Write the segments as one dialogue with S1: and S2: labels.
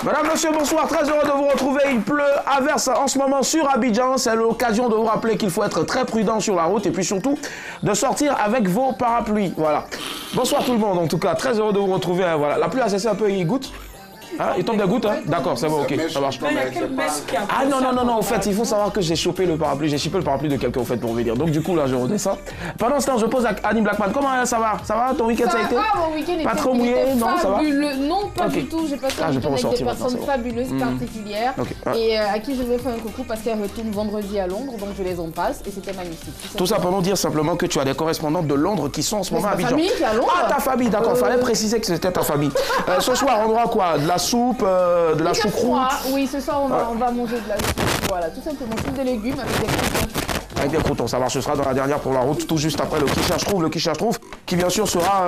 S1: Madame, monsieur, bonsoir. Très heureux de vous retrouver. Il pleut à verse en ce moment sur Abidjan. C'est l'occasion de vous rappeler qu'il faut être très prudent sur la route et puis surtout de sortir avec vos parapluies. Voilà. Bonsoir tout le monde. En tout cas, très heureux de vous retrouver. Voilà. La pluie a cessé un peu, il goutte. Hein, il tombe des gouttes, hein? D'accord, c'est bon, ok, ça marche. Ah non, au fait, il faut savoir que j'ai chopé le parapluie de quelqu'un, au fait, pour venir. Donc, du coup, là, je redescends. Pendant ce temps, je pose à Annie Blackman. Comment ça va? Ça va? Ton week-end, ça a été?
S2: Mon week-end
S1: pas trop mouillé? Non, ça va?
S2: Non, pas du tout. J'ai passé un week-end avec des personnes fabuleuses, particulières. Et à qui je veux faire un coucou parce qu'elles retournent vendredi à Londres, donc je les embrasse et c'était magnifique.
S1: Tout ça pour nous dire simplement que tu as des correspondantes de Londres qui sont en ce moment à Abidjan.
S2: Ma famille qui est à Londres.
S1: Ah, ta famille, d'accord. Fallait préciser que c'était ta famille. Ce soir, on aura quoi? De la soupe, de la choucroute?
S2: Oui, ce soir, on va manger de la soupe. Voilà, tout simplement. Soupe de légumes avec des croutons.
S1: Avec des croutons, ça marche. Ce sera dans la dernière pour la route, tout juste après le qui cherche trouve. Le qui cherche trouve, qui bien sûr sera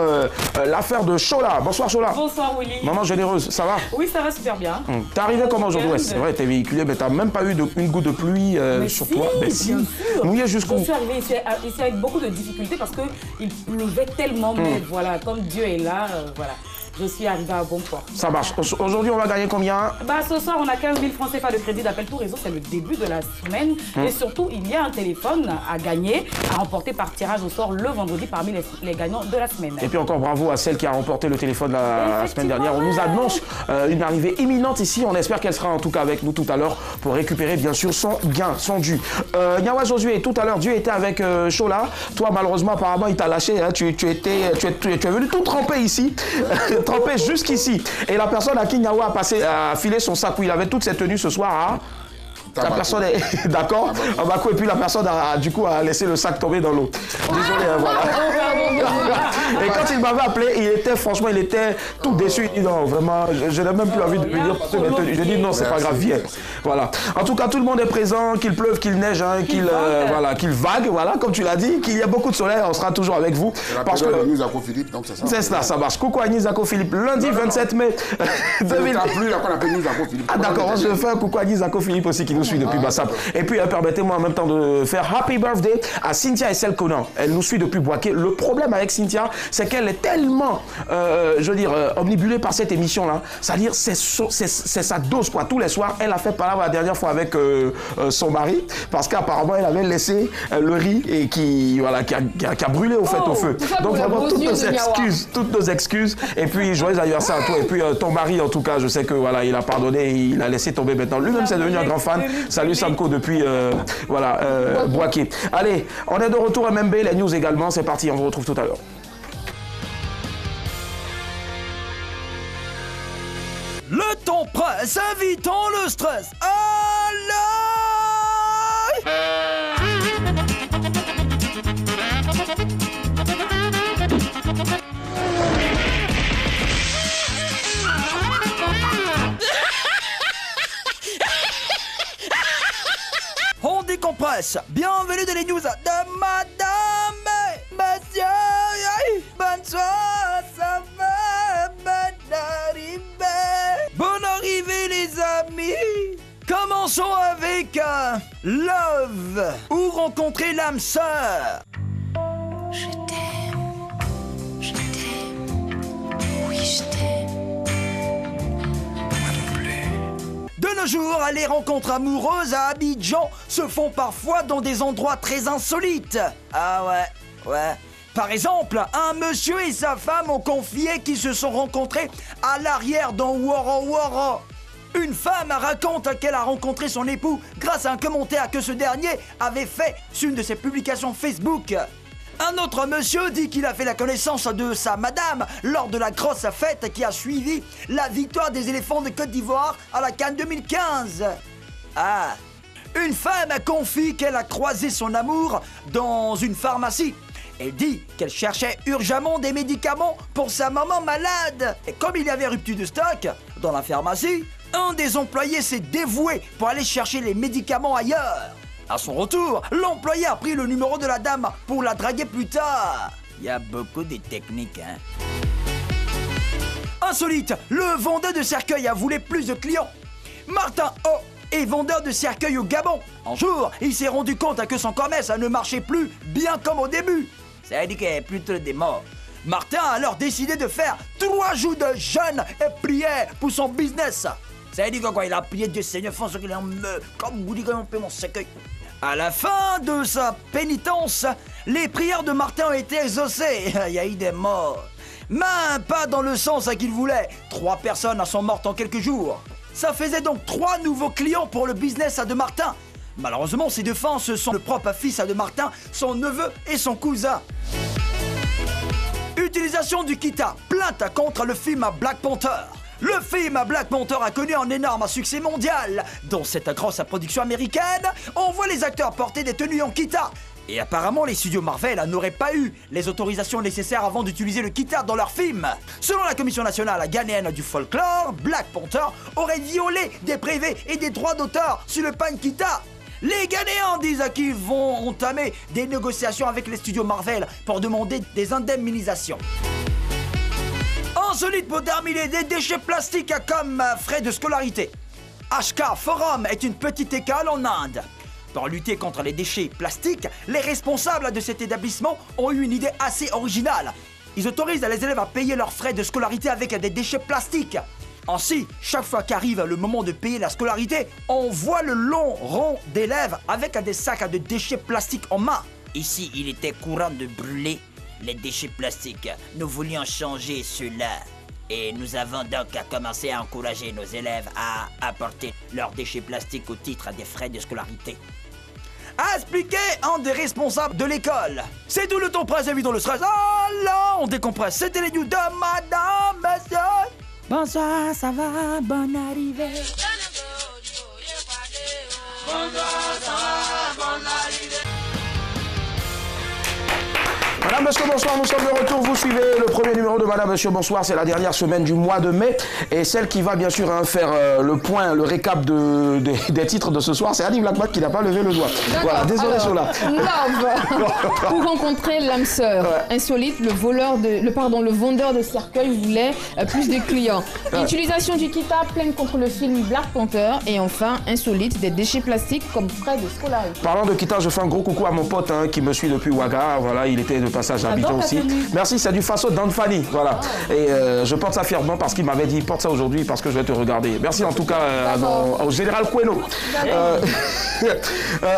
S1: l'affaire de Chola. Bonsoir Chola.
S3: Bonsoir Willy.
S1: Maman généreuse, ça va?
S3: Oui, ça va super bien.
S1: T'es arrivé comment aujourd'hui? Ouais, c'est vrai, t'es véhiculé, mais t'as même pas eu une goutte de pluie sur toi.
S3: Mais si, bien sûr.
S1: Mouillé jusqu'où?
S3: Je suis arrivée ici avec beaucoup de difficultés parce qu'il pleuvait tellement, mais voilà, comme Dieu est là, voilà. Je suis arrivée à bon port.
S1: Ça marche. Aujourd'hui, on va gagner combien?
S3: Ce soir, on a 15 000 francs CFA de crédit d'appel tout réseau. C'est le début de la semaine. Et surtout, il y a un téléphone à gagner, à remporter par tirage au sort le vendredi parmi les gagnants de la semaine.
S1: Et puis encore bravo à celle qui a remporté le téléphone la semaine dernière. On nous annonce une arrivée imminente ici. On espère qu'elle sera en tout cas avec nous tout à l'heure pour récupérer bien sûr son gain, son dû. Nyawa Josué, tout à l'heure, Dieu était avec Chola. Toi, malheureusement, apparemment, il t'a lâché. Hein. Tu es venu tout tremper ici. Trempé jusqu'ici. Et la personne à qui Nyawa a filé son sac où il avait toute cette tenue ce soir, la personne est d'accord, et puis la personne a laissé le sac tomber dans l'eau. Désolé, voilà. Et quand il m'avait appelé, il était tout déçu. Il dit non, vraiment, je n'ai même plus envie de lui dire porter mes tenues. Je dis non, c'est pas grave, viens. Voilà. En tout cas, tout le monde est présent, qu'il pleuve, qu'il neige, hein, qu'il vague, voilà, comme tu l'as dit, qu'il y a beaucoup de soleil, on sera toujours avec vous.
S4: Parce que Agnès Zako Philippe, donc c'est ça.
S1: C'est cela, ça marche. Coucou Agnès Zako Philippe, lundi 27 mai 2000. Ah d'accord, on se fait un coucou Agnès Zako Philippe aussi qui nous suit depuis Bassam. Et puis permettez-moi en même temps de faire happy birthday à Cynthia Essel Conan. Elle nous suit depuis Boaké. Le problème avec Cynthia, c'est qu'elle est tellement, omnibulée par cette émission-là. C'est-à-dire, c'est sa dose, quoi. Tous les soirs, elle a fait parler la dernière fois avec son mari, parce qu'apparemment, elle avait laissé le riz et qui a brûlé au fait au feu. Donc vraiment, toutes nos excuses. Et puis, joyeux anniversaire à toi. Et puis, ton mari, en tout cas, je sais que voilà, il a pardonné, il a laissé tomber maintenant. Lui-même, c'est devenu un grand fan. Salut Samko depuis Boaké. Allez, on est de retour à MMB, les news également. C'est parti, on vous retrouve tout à l'heure.
S5: Le temps presse, évitons le stress. On décompresse. Bienvenue dans les news de Madame et Monsieur. Bonsoir, ça va, bonne arrivée. Bonne arrivée les amis. Commençons avec Love ou rencontrer l'âme sœur.
S6: Je t'aime, oui je t'aime. Moi non plus.
S5: De nos jours, les rencontres amoureuses à Abidjan se font parfois dans des endroits très insolites. Ah ouais. Par exemple, un monsieur et sa femme ont confié qu'ils se sont rencontrés à l'arrière dans Woro Woro. Une femme raconte qu'elle a rencontré son époux grâce à un commentaire que ce dernier avait fait sur une de ses publications Facebook. Un autre monsieur dit qu'il a fait la connaissance de sa madame lors de la grosse fête qui a suivi la victoire des éléphants de Côte d'Ivoire à la CAN 2015. Une femme confie qu'elle a croisé son amour dans une pharmacie. Elle dit qu'elle cherchait urgemment des médicaments pour sa maman malade. Et comme il y avait rupture de stock dans la pharmacie, un des employés s'est dévoué pour aller chercher les médicaments ailleurs. À son retour, l'employé a pris le numéro de la dame pour la draguer plus tard. Il y a beaucoup de techniques, hein. Insolite, le vendeur de cercueils a voulu plus de clients. Martin O est vendeur de cercueils au Gabon. Un jour, il s'est rendu compte que son commerce ne marchait plus bien comme au début. Ça veut dire qu'il y avait plutôt des morts. Martin a alors décidé de faire 3 jours de jeûne et prière pour son business. Ça veut dire quoi? Il a prié Dieu Seigneur, François qu'il est en me, comme vous dites, on peut mon cercueil. À la fin de sa pénitence, les prières de Martin ont été exaucées. Il y a eu des morts. Mais pas dans le sens qu'il voulait. 3 personnes sont mortes en quelques jours. Ça faisait donc 3 nouveaux clients pour le business de Martin. Malheureusement, ces défenses sont le propre fils de Martin, son neveu et son cousin. Utilisation du kita, plainte contre le film Black Panther. Le film Black Panther a connu un énorme succès mondial. Dans cette grosse production américaine, on voit les acteurs porter des tenues en kita. Et apparemment, les studios Marvel n'auraient pas eu les autorisations nécessaires avant d'utiliser le kita dans leur film. Selon la Commission nationale ghanéenne du folklore, Black Panther aurait violé des brevets et des droits d'auteur sur le pan kita. Les Ghanéens disent qu'ils vont entamer des négociations avec les studios Marvel pour demander des indemnisations. Insolite pour terminer, des déchets plastiques comme frais de scolarité. HK Forum est une petite école en Inde. Pour lutter contre les déchets plastiques, les responsables de cet établissement ont eu une idée assez originale. Ils autorisent les élèves à payer leurs frais de scolarité avec des déchets plastiques. Ainsi, chaque fois qu'arrive le moment de payer la scolarité, on voit le long rond d'élèves avec des sacs de déchets plastiques en main. Ici, il était courant de brûler les déchets plastiques. Nous voulions changer cela. Et nous avons donc commencé à encourager nos élèves à apporter leurs déchets plastiques au titre des frais de scolarité. A expliqué un des responsables de l'école. C'est tout le temps presse, évident le stress. Oh là, on décompresse. C'était les news de Madame Monsieur. Bonsoir, ça va, bonne arrivée.
S1: Madame, Monsieur, bonsoir, nous sommes de retour. Vous suivez le premier numéro de Madame, Monsieur, bonsoir. C'est la dernière semaine du mois de mai. Et celle qui va bien sûr faire le point, le récap des titres de ce soir, c'est Annie Blackman qui n'a pas levé le doigt. Voilà, désolé Sola.
S2: Pour rencontrer l'âme sœur. Ouais. Insolite, le vendeur de cercueils voulait plus de clients. Ouais. Utilisation du kita, plainte contre le film Black Panther. Et enfin, insolite, des déchets plastiques comme frais de scolarité.
S1: Parlant de kita, je fais un gros coucou à mon pote qui me suit depuis Ouaga. Voilà, il était de passage à Abidjan aussi. Merci, c'est du Faso d'Anfani. Voilà. Et je porte ça fièrement parce qu'il m'avait dit porte ça aujourd'hui parce que je vais te regarder. Merci en tout cas au général Koueno.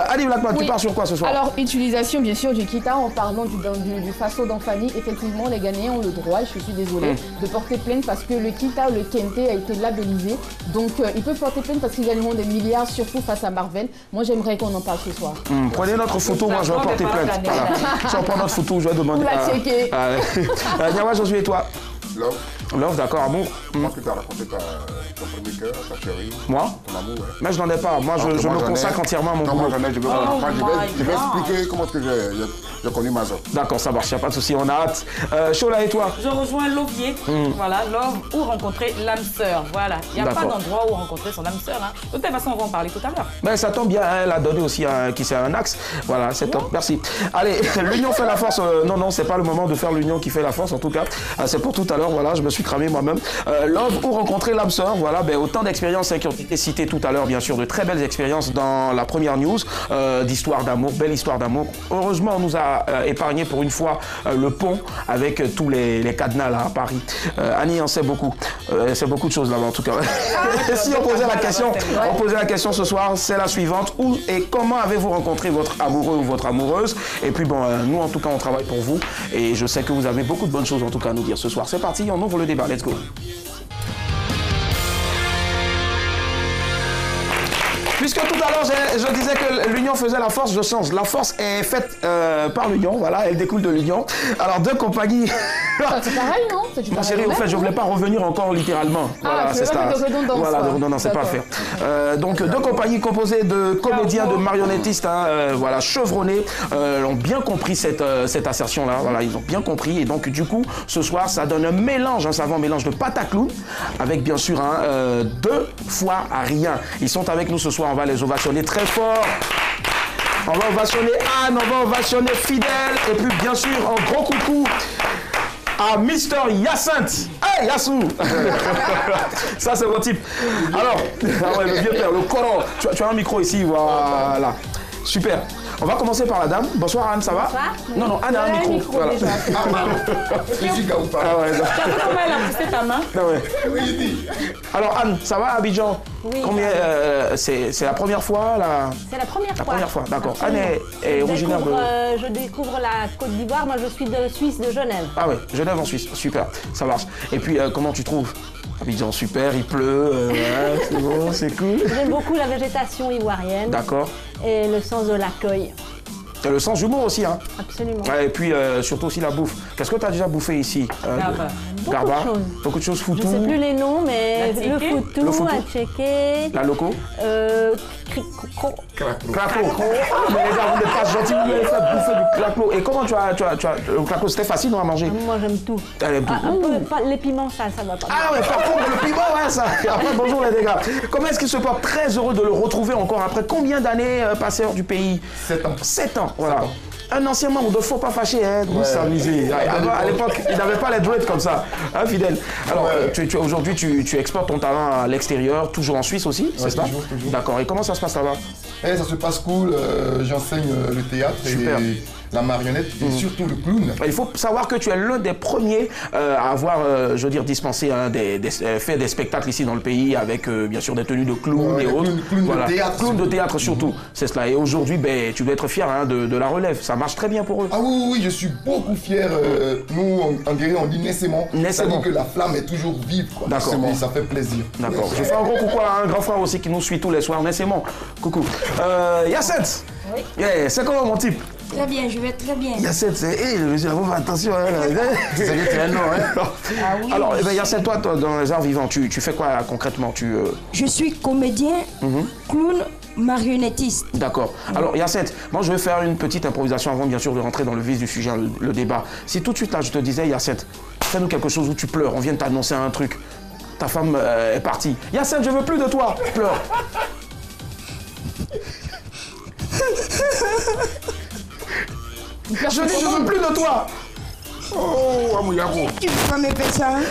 S1: Ali Blackman, oui. Tu pars sur quoi ce soir?
S2: Alors, utilisation bien sûr du kita en parlant du Faso d'Anfani. Effectivement, les Ghanéens ont le droit, je suis désolée, de porter plainte parce que le kita, le kente a été labellisé. Donc, ils peuvent porter plainte parce qu'ils gagneront des milliards, surtout face à Marvel. Moi, j'aimerais qu'on en parle ce soir.
S1: Prenez notre photo, moi je vais porter plainte. Voilà. Si on prend notre photo, je vais demander.
S2: Vous la checker.
S1: Nyawa Josué et toi?
S4: Love.
S1: Love, d'accord, amour.
S4: Comment tu as raconté ton premier cœur, ta chérie?
S1: Moi?
S4: Ton amour, ouais.
S1: Mais je n'en ai pas. Moi, je me consacre entièrement à mon boulot.
S4: Je vais expliquer comment j'ai connu ma soeur.
S1: D'accord, ça marche, il n'y a pas de souci, on a hâte. Chola et toi?
S3: Je rejoins Lovier. Voilà, Love ou rencontrer l'âme sœur. Voilà, il n'y a pas d'endroit où rencontrer son âme sœur. Hein. De toute façon, on va en parler tout à l'heure.
S1: Ben, ça tombe bien, elle a donné aussi qui c'est un axe. Voilà, c'est top, merci. Allez, l'union fait la force. Non, c'est pas le moment de faire l'union qui fait la force, en tout cas. C'est pour tout à l'heure, voilà, je me suis cramé moi-même. Love ou rencontrer l'âme sœur, voilà, ben, autant d'expériences qui ont été citées tout à l'heure, bien sûr, de très belles expériences dans la première news d'histoire d'amour, belle histoire d'amour. Heureusement, on nous a épargné pour une fois le pont avec tous les cadenas là à Paris. Annie en sait beaucoup. C'est beaucoup de choses là-bas en tout cas. Si on posait la question ce soir, c'est la suivante. Où et comment avez-vous rencontré votre amoureux ou votre amoureuse? Et puis bon, nous en tout cas on travaille pour vous et je sais que vous avez beaucoup de bonnes choses en tout cas à nous dire ce soir. C'est parti, on ouvre le débat. Let's go. Puisque tout à l'heure, je disais que l'union faisait la force, je change. La force est faite par l'union, voilà, elle découle de l'union. Alors, deux compagnies...
S2: C'est pareil, non?
S1: Ma chérie, au fait, je ne voulais pas revenir encore littéralement. Voilà, c'est ça. Voilà, non, c'est pas à faire. Donc, deux compagnies composées de comédiens, de marionnettistes, voilà, chevronnés, ont bien compris cette assertion-là. Voilà, ils ont bien compris. Et donc, du coup, ce soir, ça donne un mélange, un savant mélange de pâte à clous, avec bien sûr 2 fois rien. Ils sont avec nous ce soir. On va les ovationner très fort. On va ovationner Anne, on va ovationner Fidèle. Et puis, bien sûr, un gros coucou à Mister Hyacinthe. Hey, Yassou. Ça, c'est mon type. Alors, le vieux père, le coron. Tu as un micro ici, voilà. Super. On va commencer par la dame. Bonsoir Anne, ça va?
S7: Bonsoir.
S1: Non, non, Anne a un micro. Voilà.
S2: déjà.
S4: Je suis Gaoupa.
S1: Ah ouais,
S3: T'as vu comment elle a poussé ta main?
S1: ah ouais.
S4: Oui, il dit.
S1: Alors Anne, ça va à Abidjan?
S7: Oui,
S1: Combien c'est la première fois là?
S7: C'est la première fois.
S1: La première fois, d'accord. Anne
S7: Absolument.
S1: est originaire de...
S7: Je découvre la Côte d'Ivoire. Moi, je suis de Suisse, de Genève.
S1: Ah ouais, Genève en Suisse, super, ça marche. Et puis comment tu trouves? Abidjan, super, il pleut, ouais, c'est bon, c'est cool.
S7: J'aime beaucoup la végétation ivoirienne
S1: D'accord.
S7: et le sens de l'accueil.
S1: T'as le sens d'humour aussi, hein?
S7: Absolument.
S1: Ouais, et puis surtout aussi la bouffe. Qu'est-ce que tu as déjà bouffé ici?
S3: Garba.
S1: Garba.
S7: de choses.
S1: Beaucoup de choses,
S7: Je
S1: foutou.
S7: ne sais plus les noms, mais
S3: La
S7: le
S3: tchéké.
S7: foutou,
S1: Le foutou.
S7: atchéké,
S1: La loco.
S4: Craclo.
S1: Claclo. Mais les gars, vous n'êtes pas gentils, vous m'avez fait bouffer du claclo. Et comment tu as le claclo, c'était facile non, à manger?
S7: Moi, j'aime tout.
S1: Elle aime tout.
S7: Un peu, les piments, ça va pas.
S1: Ah ouais, par contre, le piment, ouais, ça. Après, bonjour les dégâts. Comment est-ce qu'il se porte? Très heureux de le retrouver encore après combien d'années passé hors du pays?
S4: 7 ans.
S1: 7 ans, voilà. Un ancien membre de Faut pas fâcher, hein, nous s'amuser. À l'époque, il n'avait pas les dreads comme ça, hein, fidèle. Alors, aujourd'hui, tu exportes ton talent à l'extérieur, toujours en Suisse aussi, c'est ça?
S4: toujours.
S1: D'accord. Et comment ça se passe là-bas?
S4: Ça se passe cool. J'enseigne le théâtre
S1: Super.
S4: et la marionnette et surtout le clown.
S1: Il faut savoir que tu es l'un des premiers à avoir, je veux dire, dispensé fait des spectacles ici dans le pays avec, bien sûr, des tenues de clown
S4: Ouais,
S1: et autres.
S4: clown de théâtre,
S1: Clown de
S4: surtout.
S1: théâtre surtout, c'est cela. Et aujourd'hui, ben, tu dois être fier hein, de la relève. Ça marche très bien pour eux.
S4: Ah oui, je suis beaucoup fier. Nous, en guéri, on dit naissément.
S1: Naissément.
S4: Ça dit que la flamme est toujours vive. quoi.
S1: D'accord.
S4: Naissément, ça fait plaisir.
S1: D'accord. Je fais un gros coucou à un grand frère aussi qui nous suit tous les soirs. Nécessairement. Coucou. Yacette.
S8: Oui.
S1: Yeah, c'est comment mon type?
S8: Très bien, je vais très bien.
S1: Yacette, c'est. Hé, monsieur, attention. C'est un nom, hein.
S8: Ah oui.
S1: Alors, eh ben, Yacette, toi, dans les arts vivants, tu fais quoi concrètement?
S8: Je suis comédien, clown, marionnettiste.
S1: D'accord. Alors, Yacette, moi, je vais faire une petite improvisation avant, bien sûr, de rentrer dans le vif du sujet, le débat. Si tout de suite, là, je te disais, Yacette, fais-nous quelque chose où tu pleures, on vient de t'annoncer un truc. Ta femme est partie. Yacette, je veux plus de toi. Pleure. Je dis, je veux plus de toi. Oh, Amouyabo.
S8: Tu peux pas me faire ça, hein?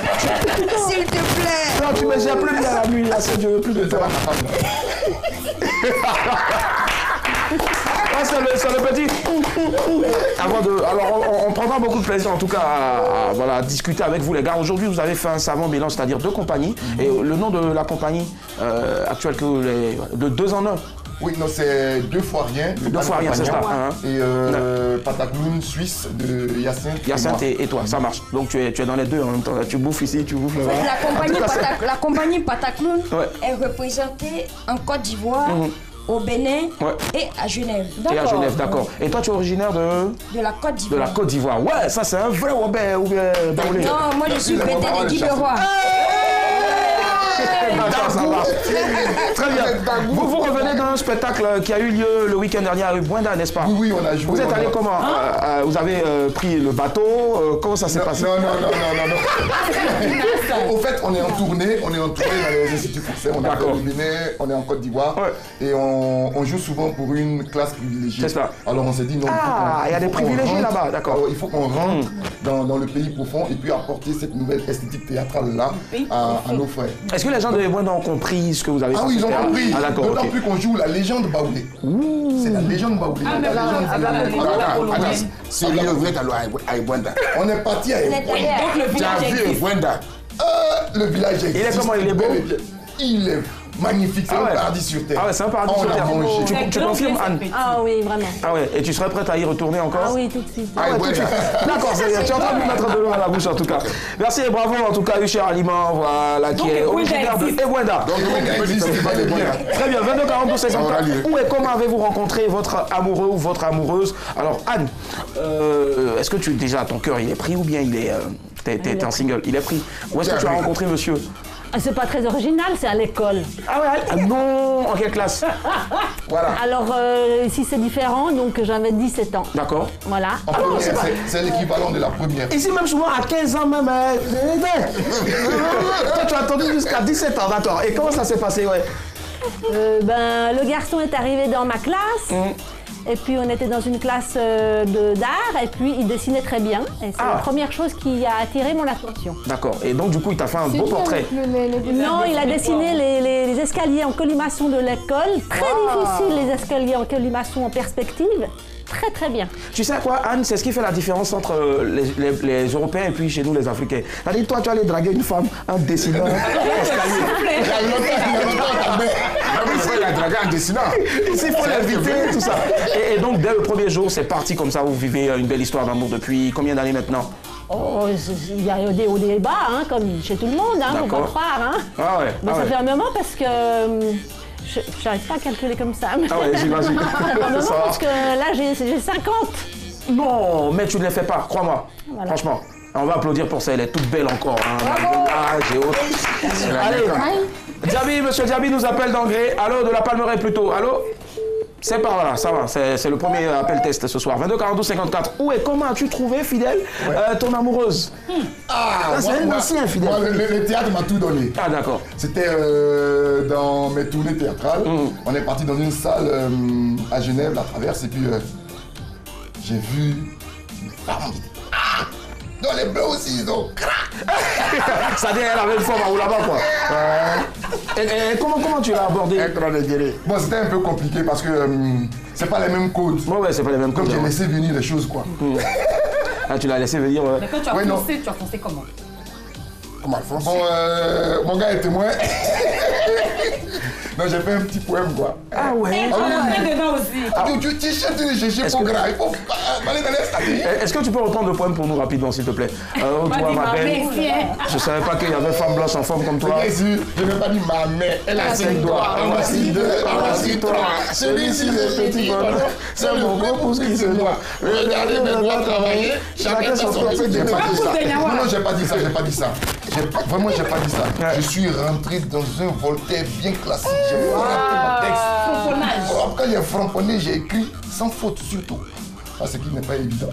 S8: S'il te plaît.
S1: Non, tu me gères plus bien la nuit, Yacette, je veux plus de toi. Ah, c'est le petit. Alors, on prendra beaucoup de plaisir en tout cas à discuter avec vous les gars. Aujourd'hui, vous avez fait un savant mélange, c'est-à-dire deux compagnies. Et le nom de la compagnie actuelle que vous de 2 en 1.
S4: Oui, non, c'est 2 fois rien.
S1: Deux fois rien, c'est ça. Hein.
S4: Et Pataclown suisse de Hyacinthe.
S1: Hyacinthe et toi, ça marche. Donc tu es dans les deux en même temps. Tu bouffes ici, tu bouffes là-bas.
S8: La compagnie Pataclown
S1: Ouais.
S8: est représentée en Côte d'Ivoire, au Bénin et à Genève.
S1: Et à Genève, d'accord. Et toi, tu es originaire de
S8: De la Côte
S1: la
S8: d'Ivoire.
S1: Côte d'Ivoire. Ouais, ça c'est un vrai Robert ou bien Baoulé.
S8: Non, moi je suis pété de Guy Leroy.
S1: D'accord, ça marche. Très bien. Vous revenez d'un spectacle qui a eu lieu le week-end dernier à Ubwenda, n'est-ce pas?
S4: Oui, on a joué.
S1: Vous êtes allé comment? Vous avez pris le bateau? Comment ça s'est passé?
S4: Non. Au fait, on est en tournée dans les instituts français. On est au Bénin, on est en Côte d'Ivoire.
S1: Ouais.
S4: Et on joue souvent pour une classe privilégiée.
S1: C'est ça.
S4: Alors on s'est dit non.
S1: Il y a des privilégiés là-bas, d'accord.
S4: Il faut qu'on rentre dans le pays profond et puis apporter cette nouvelle esthétique théâtrale-là à nos frères.
S1: Est-ce que les gens de Ubwenda ont compris ce que vous avez fait?
S4: Ah oui, ils ont compris.
S1: Ah d'accord,
S4: D'autant
S1: ok.
S4: plus qu'on joue la légende Baoulé. C'est la légende Baoulé.
S9: C'est lié vrai à Ubwenda.
S4: On est parti à
S3: Donc le
S9: Tu as
S3: village
S9: vu
S3: existe.
S9: Ubwenda?
S4: le village existe.
S1: Il est comment? Il est beau?
S4: Il est magnifique, c'est
S1: Ah ouais.
S4: un paradis sur terre.
S1: Ah ouais, c'est un paradis
S4: On
S1: sur
S4: a
S1: terre.
S4: mangé.
S1: Tu confirmes, Anne?
S7: Ah oui, vraiment.
S1: Ah ouais, et tu serais prête à y retourner encore?
S7: Ah oui, tout de suite.
S1: Ah ouais, tout de suite. D'accord, c'est bien. Tu es en train de nous mettre de l'eau à la bouche en tout cas. Merci et bravo en tout cas, Usher Aliment, voilà, qui est originaire de Ubwenda.
S9: Donc, on peut dire que c'est pas des Ubwenda.
S1: Très bien, 22 42 54.
S9: On va lire.
S1: Où et comment avez-vous rencontré votre amoureux ou votre amoureuse? Alors Anne, est-ce que déjà ton cœur il est pris ou bien il est t'es en single? Il est pris. Où est-ce que tu as rencontré monsieur?
S7: Ah, c'est pas très original, c'est à l'école.
S1: Ah ouais, ah non, en quelle classe? Voilà.
S7: Alors, ici c'est différent, donc j'avais 17 ans.
S1: D'accord.
S7: Voilà.
S4: En première, c'est l'équivalent de la première.
S1: Ici même souvent à 15 ans même. Toi tu as attendu jusqu'à 17 ans, d'accord. Et comment ça s'est passé, ouais?
S7: Le garçon est arrivé dans ma classe Et puis on était dans une classe d'art et puis il dessinait très bien. Et c'est la première chose qui a attiré mon attention.
S1: D'accord. Et donc du coup, il t'a fait un beau portrait.
S7: Non, il a dessiné les escaliers en colimaçon de l'école. Très difficile, les escaliers en colimaçon en perspective. Très très bien.
S1: Tu sais quoi, Anne, c'est ce qui fait la différence entre les Européens et puis chez nous les Africains. C'est-à-dire, toi, tu vas aller draguer une femme en dessinant l'escalier.
S9: Il a dragué en dessinant.
S1: Ici, il faut l'inviter, tout ça. Et donc, dès le premier jour, c'est parti comme ça. Vous vivez une belle histoire d'amour depuis combien d'années maintenant?
S7: Oh, il y a des hauts et des bas, hein, comme chez tout le monde, hein, faut pas croire. Hein.
S1: Ah ouais.
S7: Mais ça fait un moment parce que je n'arrive pas à calculer comme ça.
S1: Ah ouais, j'imagine.
S7: Un moment parce que là, j'ai 50.
S1: Non, mais tu ne les fais pas, crois-moi. Voilà. Franchement. On va applaudir pour ça, elle est toute belle encore. Hein. Allez, Diaby, monsieur Diaby nous appelle d'Angré. Allô, de la Palmeraie plutôt. Allô? C'est par là, ça va, c'est le premier appel test ce soir. 22 42 54. Où et comment as-tu trouvé, Fidèle, ton amoureuse?
S4: C'est un ancien, Fidèle. Le théâtre m'a tout donné.
S1: Ah, d'accord.
S4: C'était dans mes tournées théâtrales. On est parti dans une salle à Genève, la Traverse, et puis j'ai vu une femme. Dans les bleus aussi, ils ont
S1: ça dit, elle avait une forme à où là-bas, quoi. Et comment tu l'as abordé?
S4: Bon, c'était un peu compliqué parce que c'est pas les mêmes codes.
S1: Ouais, c'est pas les mêmes codes.
S4: Donc j'ai laissé venir les choses, quoi.
S1: Ah, tu l'as laissé venir, ouais.
S3: Mais quand tu as foncé, tu as foncé comment?
S4: Comment Alphonse? Bon, mon gars est témoin. Non, j'ai fait un petit poème, quoi.
S1: Ah ouais?
S3: Et on a fait dedans aussi.
S4: Tu chantes une GG pour grave, il faut aller dans l'escalier.
S1: Est-ce que tu peux reprendre le poème pour nous rapidement, s'il te plaît? Toi, ma belle, je savais pas qu'il y avait femme blanche en forme comme toi.
S4: Bien sûr, je n'ai pas dit ma mère, elle a 5 doigts. En voici 2, en voici 3. Celui-ci, le petit bonhomme, c'est mon gros pouce qui se noie. Regardez mes doigts travailler, chacun son côté. J'ai pas dit ça. Non, j'ai pas dit ça, j'ai pas dit ça. Vraiment, j'ai pas dit ça. Je suis rentré dans un Voltaire bien classique. J'ai frappé mon texte. Quand j'ai framponné, j'ai écrit sans faute surtout. Ce qui n'est pas évident.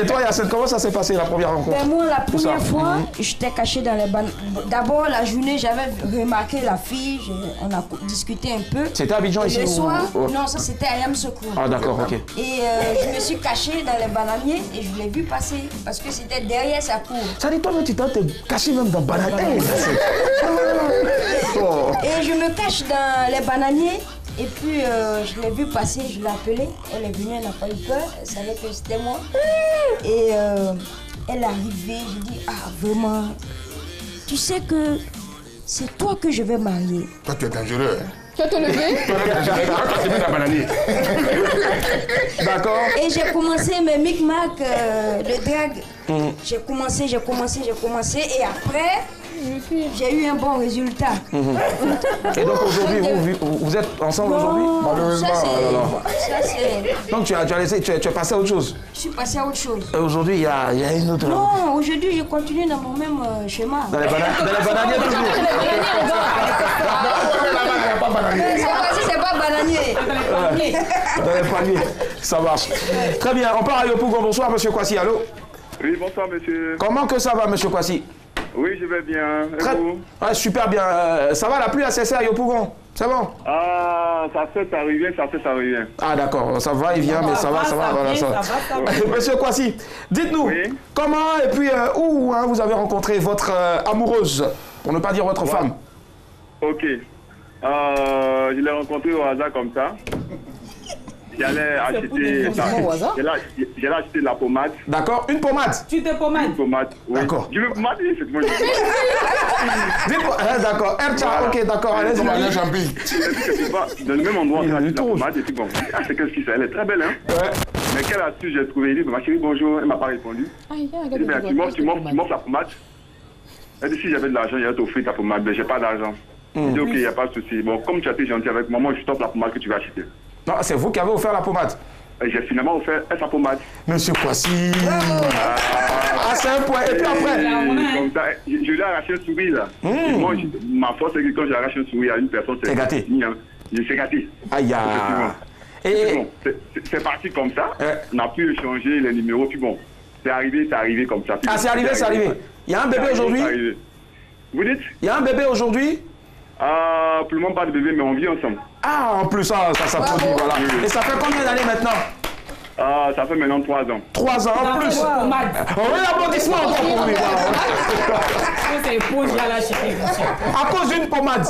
S1: Et toi, Yacine, comment ça s'est passé la première rencontre?
S8: Moi, la première fois, j'étais caché dans les bananes. D'abord, la journée, j'avais remarqué la fille, on a discuté un peu.
S1: C'était à Abidjan ici?
S8: Le soir, non, ça c'était à Yamoussoukro.
S1: Ah d'accord, ok.
S8: Et je me suis caché dans les bananiers et je l'ai vu passer parce que c'était derrière sa cour.
S1: Ça dit, toi, tu t'es caché même dans le bananier.
S8: Et je me cache dans les bananiers. Et puis, je l'ai vu passer, je l'ai appelée. Elle est venue, elle n'a pas eu peur, elle savait que c'était moi. Et elle est arrivée, j'ai dit, ah vraiment, tu sais que c'est toi que je vais marier.
S9: Toi, tu es dangereux.
S2: Tu vas te lever?
S9: Toi, tu es dangereux. Toi, tu es dans la bananier.
S1: D'accord.
S8: Et j'ai commencé mes micmacs de drague. J'ai commencé. Et après, j'ai eu un bon résultat.
S1: Et donc aujourd'hui, vous êtes ensemble aujourd'hui?
S8: Malheureusement. Ça, c'est...
S1: Donc tu es passé à autre chose?
S8: Je suis passé à autre chose.
S1: Et aujourd'hui, il y a une autre...
S8: Non, aujourd'hui, je continue dans mon même schéma.
S1: Dans les bananiers toujours?
S8: C'est pas bananier.
S1: Dans les paniers, ça marche. Très bien, on part à Yopougon. Bonsoir, monsieur Kwasi, allô?
S10: Oui, bonsoir, monsieur.
S1: Comment que ça va, monsieur Kwasi?
S10: Oui, je vais bien. Et vous?
S1: Ouais, super bien. Ça va, la pluie a cessé à Yopougon? C'est bon?
S10: Ah, ça fait, ça revient.
S1: Ah, d'accord. Ça va, il vient, mais ça va. Voilà, ça va. Monsieur Kwasi, dites-nous, comment et puis où vous avez rencontré votre amoureuse, pour ne pas dire votre femme?
S10: Ok. Je l'ai rencontré au hasard comme ça. J'allais acheter de la pommade.
S1: D'accord, une pommade.
S3: Tu te pommades?
S10: Une pommade, oui.
S1: D'accord.
S10: Je veux pommade, c'est moi.
S1: D'accord, ok, d'accord, allez-y.
S9: Comme un champi.
S10: Dans le même endroit, on a acheté la pommade et puis bon. Ah, c'est qu'est-ce qu'il fait? Elle est très belle, hein? Ouais. Mais quelle astuce j'ai trouvé? Il dit, ma chérie, bonjour. Elle m'a pas répondu. Il dit, mais tu m'offres la pommade? Elle dit, si j'avais de l'argent, j'allais t'offrir ta pommade, mais j'ai pas d'argent. Il dit, ok, il n'y a pas de souci. Bon, comme tu as été gentil avec moi, je t'offre la pommade que tu vas acheter. Non,
S1: c'est vous qui avez offert la pommade.
S10: Et j'ai finalement offert sa pommade.
S1: Monsieur Kwasi. Ah, c'est un point. Et puis après.
S10: Comme ça, je lui ai arraché un sourire là. Moi, ma force, c'est que quand j'arrache un sourire à une personne, c'est
S1: gâté.
S10: Je suis gâté.
S1: Aïe.
S10: Et bon, c'est parti comme ça. On a pu échanger les numéros. Puis bon, c'est arrivé comme ça.
S1: Ah, c'est arrivé. Il y a un bébé aujourd'hui?
S10: Vous dites?
S1: Il y a un bébé aujourd'hui?
S10: Pour le moment, pas de bébé, mais on vit ensemble.
S1: Ah, en plus, ça s'applaudit, voilà. Et ça fait combien d'années maintenant?
S10: Ah, ça fait maintenant 3 ans.
S1: 3 ans en plus. Oui, applaudissements encore pour lui.
S3: C'est éponge, là, lâché.
S1: À cause d'une pommade.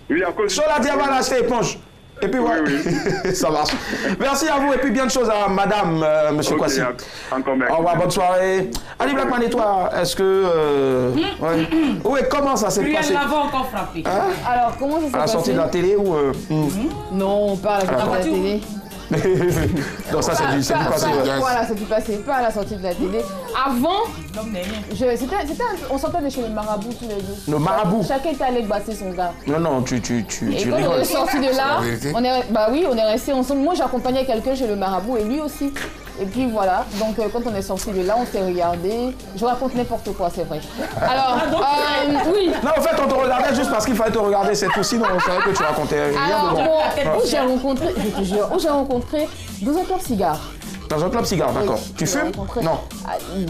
S10: Oui, à cause.
S1: Chola Diaba l'a acheté éponge. Et puis voilà, ça marche. Merci à vous et puis bien de choses à madame, monsieur Kwasi.
S10: Encore merci.
S1: Au revoir, bonne soirée. Ali Blackman et toi, est-ce que... Oui, comment ça s'est passé?
S3: Lui, elle l'avait encore frappé.
S2: Alors, comment ça s'est passé?
S1: À la sortie de la télé ou...
S2: Non, pas à la sortie de la télé.
S1: Donc ça, c'est du passé.
S2: Voilà, c'est du passé, pas à la sortie de la télé. Avant, on sortait de chez le marabout tous les deux.
S1: Le marabout?
S2: Chacun était allé basser son gars.
S1: Non, tu
S2: Et quand on est sorti de là, on est restés ensemble. Moi, j'accompagnais quelqu'un chez le marabout et lui aussi. Et puis voilà, donc quand on est sorti de là, on s'est regardé. Je raconte n'importe quoi, c'est vrai. Alors, oui.
S1: Non, en fait, on te regardait juste parce qu'il fallait te regarder, c'est tout. Sinon, on savait que tu racontais rien.
S2: Alors, où j'ai rencontré, je te jure, où j'ai rencontré dans un club cigare.
S1: Dans un club cigare, d'accord. Tu fumes? Non.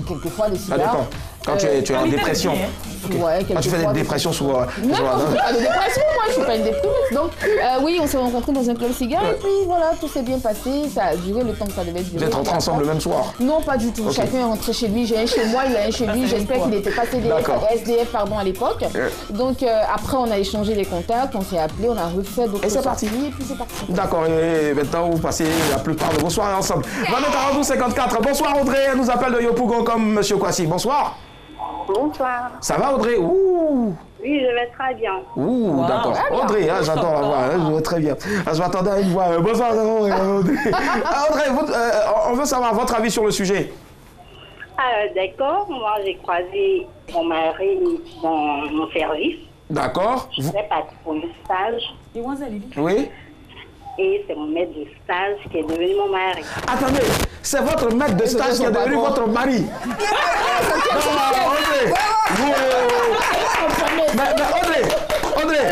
S2: Quelquefois, les cigares.
S1: Ça dépend. Quand tu es en dépression.
S2: Ouais,
S1: quand tu fais des dépressions souvent.
S2: Non, je ne fais pas de dépression, moi, je ne suis pas une dépression. Donc, oui, on s'est rencontrés dans un club cigare et puis voilà, tout s'est bien passé. Ça a duré le temps que ça devait durer.
S1: Vous êtes rentrés ensemble le même soir?
S2: Non, pas du tout. Chacun est rentré chez lui. J'ai un chez moi, il a un chez lui. J'espère qu'il n'était pas SDF à l'époque. Donc, après, on a échangé les contacts, on s'est appelé, on a refait d'autres.
S1: Et c'est parti.
S2: Et puis c'est parti.
S1: D'accord, et maintenant vous passez la plupart de vos soirées ensemble. 22h54. Bonsoir Audrey, elle nous appelle de Yopougon comme monsieur Kwasi. Bonsoir.
S11: Bonsoir.
S1: Ça va Audrey? Ouh.
S11: Oui, je vais très bien.
S1: Ouh, wow. D'accord. Audrey, j'adore la voix, je vais très bien. Je m'attendais à une voix. Bonsoir Audrey. Audrey, on veut savoir votre avis sur le sujet.
S11: D'accord, moi j'ai croisé mon mari dans mon service.
S1: D'accord.
S11: Je suis partie pour un stage.
S1: Oui.
S11: Et c'est mon maître de stage qui est devenu mon mari.
S1: Attendez, c'est votre maître de stage qui est devenu votre mari. Mais Audrey,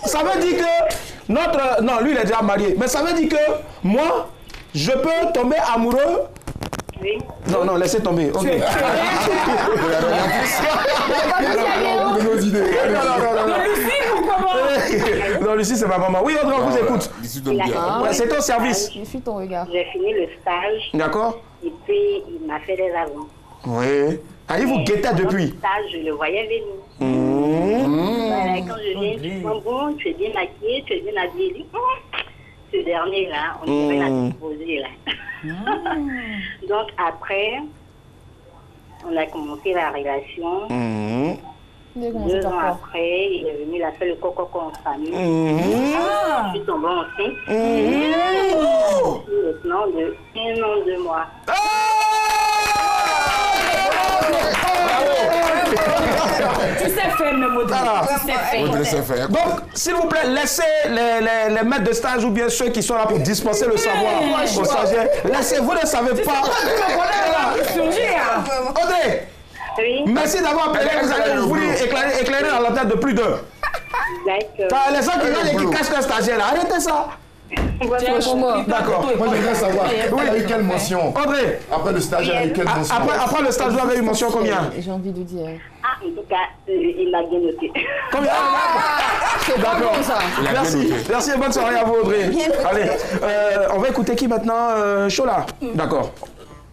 S1: ça veut dire que notre... Non, lui il est déjà marié. Mais ça veut dire que moi, je peux tomber amoureux.
S11: Oui.
S1: Non, laissez tomber. Ok. Non, Lucie, c'est ma maman. Oui, Audrey, on vous écoute. C'est ton service.
S2: Je suis ton regard.
S11: J'ai fini le stage.
S1: D'accord.
S11: Et puis, il m'a fait des avances.
S1: Oui. Allez, vous guettez depuis.
S11: Le stage, je le voyais venir. Voilà, quand je viens, tu sens bon, tu es bien maquillée, tu es bien habillée. Ce dernier-là, on devait la déposer là. Donc après, on a commencé la relation. 2 ans après, il est venu, il a fait le coco en famille. Je suis tombée enceinte. Maintenant de 1 an, 2 mois.
S3: Tu sais faire, même Audrey. Tu sais faire.
S1: Donc, s'il vous plaît, laissez les maîtres de stage ou bien ceux qui sont là pour dispenser le savoir aux stagiaires. Laissez, vous ne savez pas. Audrey, merci d'avoir appelé. Vous allez vous éclairer dans la tête de plus d'un. Les gens qui gagnent et qui cachent un stagiaire, arrêtez ça. D'accord.
S9: Moi, j'aimerais savoir, il a eu quelle mention?
S1: Audrey.
S9: Après le stage, il a eu quelle mention?
S1: Après le stage, vous avez eu mention combien?
S2: J'ai envie de dire.
S11: En tout cas, il m'a bien noté.
S1: Combien?
S2: C'est d'accord ça.
S1: Merci et bonne soirée à vous, Audrey. Allez, on va écouter qui maintenant? Chola. D'accord.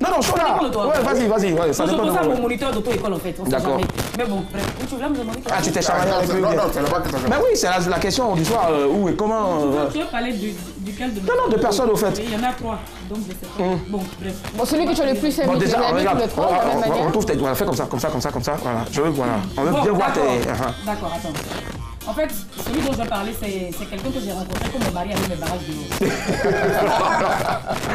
S1: Non, Chola. Ouais, vas-y. Ouais, ça dépend de
S3: mon moniteur d'auto-école en fait.
S1: D'accord.
S3: Mais bon, bref, tu voulais me demander.
S1: Ah, tu t'es chamaillé avec lui?
S9: Non, c'est là-bas que ça.
S1: Mais oui, c'est la question du soir. Où et comment?
S3: Tu veux parler duquel de...
S1: Non, de personne au fait.
S3: Il y en a 3, donc je sais pas. Bon, bref.
S2: Bon, celui que tu as le plus aimé,
S1: bon, déjà, regarde,
S2: on
S1: retrouve tes doigts, fais comme ça. Voilà, je veux, voilà. On veut bien voir tes...
S3: D'accord, attends. En fait, celui dont je vais parler, c'est quelqu'un que j'ai rencontré comme mon mari avait mes barrages de l'eau.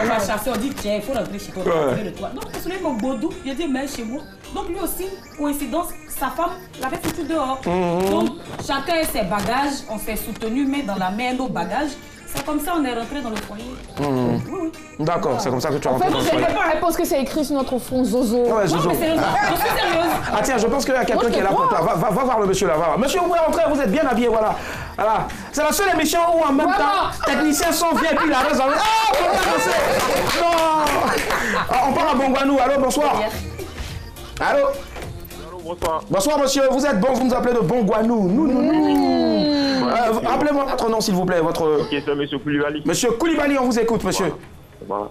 S3: On m'a chassé, on dit tiens, il faut rentrer chez toi, de toi. Donc, c'est celui mon Baudou, il a dit mais chez moi. Donc, lui aussi, coïncidence, sa femme l'avait foutu dehors. Donc, chacun a ses bagages, on s'est soutenu, mais dans la main, nos bagages. C'est comme ça on est rentré dans le foyer. Oui.
S1: D'accord, c'est comme ça que tu as rentré dans le foyer.
S2: Elle pense que c'est écrit sur notre front Zozo.
S1: Ouais, Zozo.
S3: Non, mais sérieusement, je suis sérieuse.
S1: Ah tiens, je pense qu'il y a quelqu'un qui est là pour toi. Va voir le monsieur là. Va. Monsieur, vous pouvez rentrer, vous êtes bien habillé, voilà. C'est la seule émission où en même temps, techniciens sont vieux et puis la reste. Non. On part à Bongwanou. Allô, bonsoir. Allô.
S10: Bonsoir.
S1: Bonsoir monsieur, vous êtes bon, vous nous appelez de Bongwanou. Rappelez-moi votre nom, s'il vous plaît. Votre...
S12: Ok, c'est M. Koulibaly.
S1: Monsieur Koulibaly, on vous écoute, monsieur.
S12: Voilà.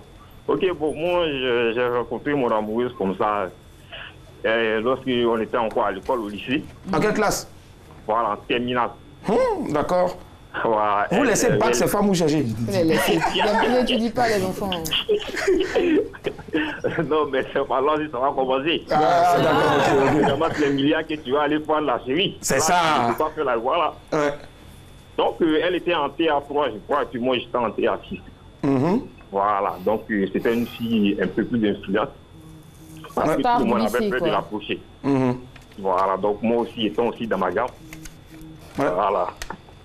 S12: Ok, bon, moi, j'ai rencontré mon amoureuse comme ça lorsqu'on était encore à l'école, au lycée.
S1: En quelle classe?
S12: Voilà, en terminale.
S1: D'accord.
S12: Voilà,
S1: vous laissez le bac, c'est femme ou chercher?
S2: Vous n'étudiez pas les enfants.
S12: Non, mais c'est pas là que ça va commencer.
S1: Ah, d'accord, ok.
S12: Vraiment, c'est les milliards que tu vas aller prendre la série.
S1: C'est ça.
S12: Tu peux pas faire la voilà.
S1: Ouais.
S12: Donc, elle était en TA3, je crois, et puis moi, j'étais en TA6. Voilà, donc c'était une fille un peu plus d'influence. Parce que tout le monde avait peur de l'approcher. Voilà, donc moi aussi, étant aussi dans ma gamme. Voilà,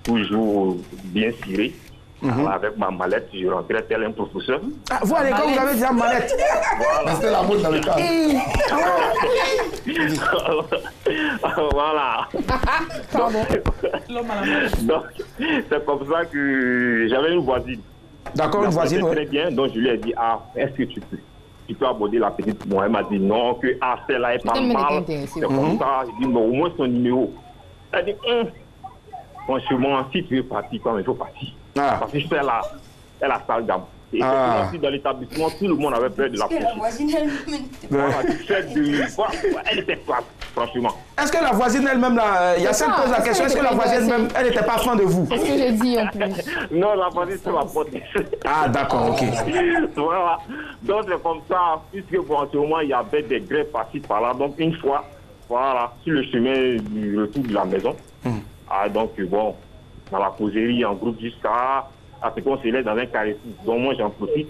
S12: toujours bien ciré. Voilà, avec ma mallette, je rentrais tel un professeur.
S1: Ah, vous à l'école, vous avez déjà mallette?
S12: Voilà.
S9: C'était la mode dans le cas.
S12: Voilà. Donc, c'est comme ça que j'avais une voisine.
S1: D'accord, une voisine, oui.
S12: Très bien, donc je lui ai dit, est-ce que tu peux aborder la petite? Bon, elle m'a dit non, que celle-là est pas mal. C'est comme ça. J'ai dit, mais au moins son numéro. Elle dit, franchement, si tu veux partir, quand il faut partir. Parce que celle-là, elle a sale gamme. Et dans l'établissement, tout le monde avait peur de la prochaine. Elle était classe, franchement.
S1: Est-ce que la voisine elle-même, il y a celle qui pose la question, est-ce que la voisine elle-même, elle n'était pas fan de vous?
S2: C'est ce que j'ai dit en plus.
S12: Non, la voisine, c'est ma pote.
S1: Ah, d'accord, ok.
S12: Voilà. Donc, c'est comme ça, puisque pour ce moment, il y avait des grèves par-ci, par-là. Donc, une fois, voilà, sur le chemin du retour de la maison. Donc, bon, dans la causerie, en groupe jusqu'à ce qu'on se laisse dans un carrefour. Donc, moi, j'en profite.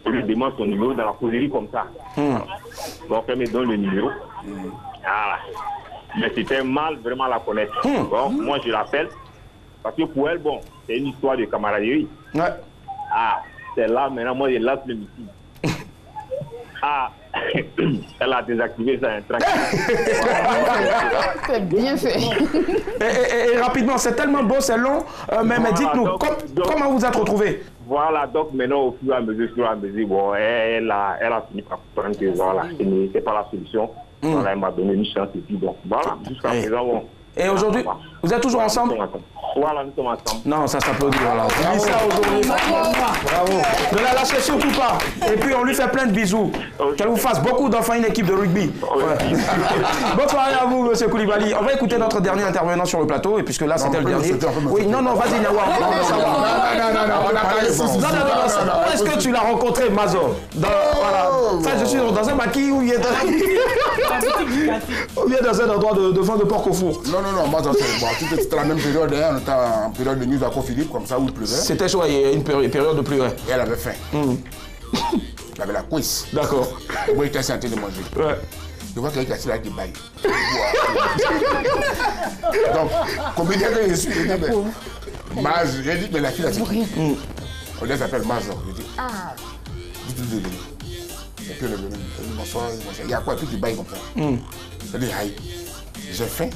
S12: Je lui demande son numéro dans la causerie comme ça. Donc, elle me donne le numéro. Voilà. Mais c'était mal vraiment la connaître. Donc, moi, je l'appelle. Parce que pour elle, bon, c'est une histoire de camaraderie. C'est là, maintenant, moi, je lance le missile. Elle a désactivé ça, un trac.
S2: C'est bien fait.
S1: Et rapidement, c'est tellement beau, c'est long, mais dites-nous, comment vous êtes retrouvés?
S12: Voilà, donc maintenant, au fur et à mesure, bon, elle a fini par comprendre que voilà, ce n'était pas la solution. Voilà, elle m'a donné une chance et puis bon, voilà, jusqu'à présent, bon.
S1: Et aujourd'hui, vous êtes toujours ensemble?
S12: Voilà, nous sommes ensemble.
S1: Non, ça s'applaudit, voilà. On dit ça aujourd'hui. Bravo. Ne la lâchez surtout pas. Et puis, on lui fait plein de bisous. Qu'elle vous fasse beaucoup d'enfants, une équipe de rugby. Bonne soirée à vous, monsieur Koulibaly. On va écouter notre dernier intervenant sur le plateau, et puisque là, c'était le dernier. Oui, non, vas-y, Nyawa. Non, est-ce que tu l'as rencontré, Mazor? Voilà. Ça, je suis dans un maquis ou bien dans un endroit de vente de porc au four.
S9: Non, Mazor, c'était la même période. On était en période de nuit à Philippe, comme ça, où il pleuvait.
S1: C'était chaud, il y a une période de pluie.
S9: Et elle avait faim. Elle avait la cuisse.
S1: D'accord.
S9: Et moi, il était en train de manger.
S1: Ouais.
S9: Je vois quelqu'un qui a des bails. Donc, combien de je suis, j'ai dit, mais la fille a dit. On s'appelle Mazor. Je dis, désolé. Et puis, elle dit, bonsoir, il y a quoi? Et puis, il baille comme ça. Elle dit, aïe, j'ai faim.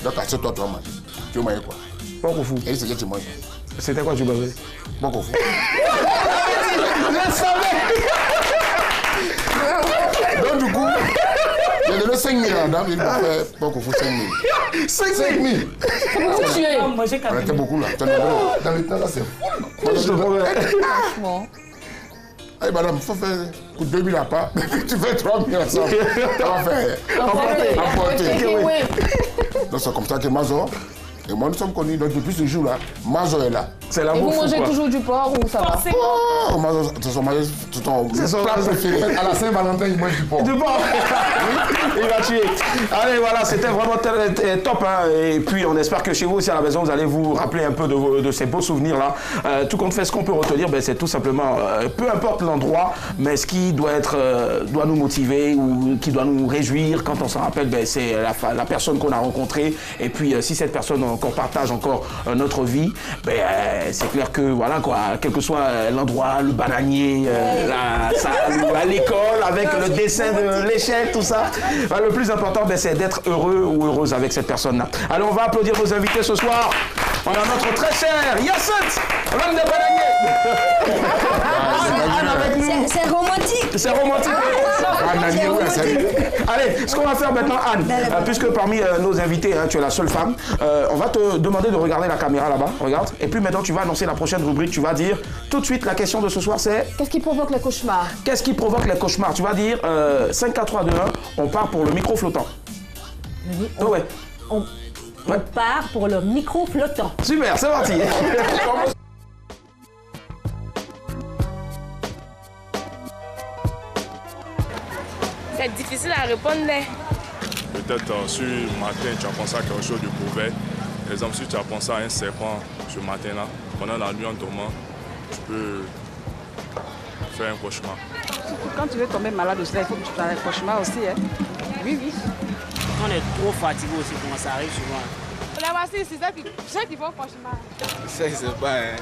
S9: Donc, assieds-toi, tu vas manger. Tu veux manger quoi?
S1: Porc au four.
S9: Elle dit, c'est que tu manges.
S1: C'était quoi tu mangeais?
S9: Porc au four.
S1: Je savais.
S9: Donc, du coup, j'ai donné 5 000 à la dame, il m'a fait porc au four 5 000. 5 000. On était beaucoup là. Dans le temps, là, c'est fou.
S2: Franchement.
S9: Hey madame, il faut faire 2 000 à part, tu fais 3 000 ensemble. Ça va faire emporter. Donc c'est comme ça que Mazor et moi nous sommes connus. Donc depuis ce jour-là, Mazor est là.
S1: C'est l'amour.
S2: Et vous mangez toujours du porc ou ça va?
S9: Oh, Mazor, c'est son plat préféré. À la Saint-Valentin, il mange du porc.
S1: Du porc. Il va tuer. Allez, voilà, c'était vraiment top. Hein. Et puis on espère que chez vous aussi à la maison, vous allez vous rappeler un peu de ces beaux souvenirs-là. Tout compte fait, ce qu'on peut retenir, c'est tout simplement, peu importe l'endroit, mais ce qui doit nous motiver ou qui doit nous réjouir quand on s'en rappelle, c'est la personne qu'on a rencontrée. Et puis si cette personne encore partage encore notre vie, c'est clair que voilà quoi, quel que soit l'endroit, le bananier, à l'école, avec le dessin de l'échelle, tout ça. Le plus important, c'est d'être heureux ou heureuse avec cette personne-là. Allez, on va applaudir nos invités ce soir. On a notre très cher Yacinthe, l'homme des bananiers. Anne avec nous.
S8: C'est romantique.
S1: C'est romantique. Allez, ce qu'on va faire maintenant, Anne, puisque parmi nos invités, hein, tu es la seule femme, on va te demander de regarder la caméra là-bas, regarde. Et puis maintenant, tu vas annoncer la prochaine rubrique. Tu vas dire tout de suite, la question de ce soir, c'est...
S2: Qu'est-ce qui provoque les cauchemars?
S1: Qu'est-ce qui provoque les cauchemars? Tu vas dire 5, 4, 3, 2, 1, on part pour le micro flottant.
S7: On part pour le micro flottant.
S1: Super, c'est parti.
S13: C'est difficile à répondre.
S14: Peut-être sur le matin, tu as pensé à quelque chose de mauvais. Par exemple, si tu as pensé à un serpent ce matin-là, pendant la nuit en dormant, tu peux faire un cauchemar.
S15: Quand tu veux tomber malade aussi, il faut que tu fasses un cauchemar aussi. Hein? Oui, oui.
S16: On est trop fatigué aussi, comment ça arrive souvent.
S13: La voici, c'est ça qui font cauchemar.
S16: C'est pas, hein.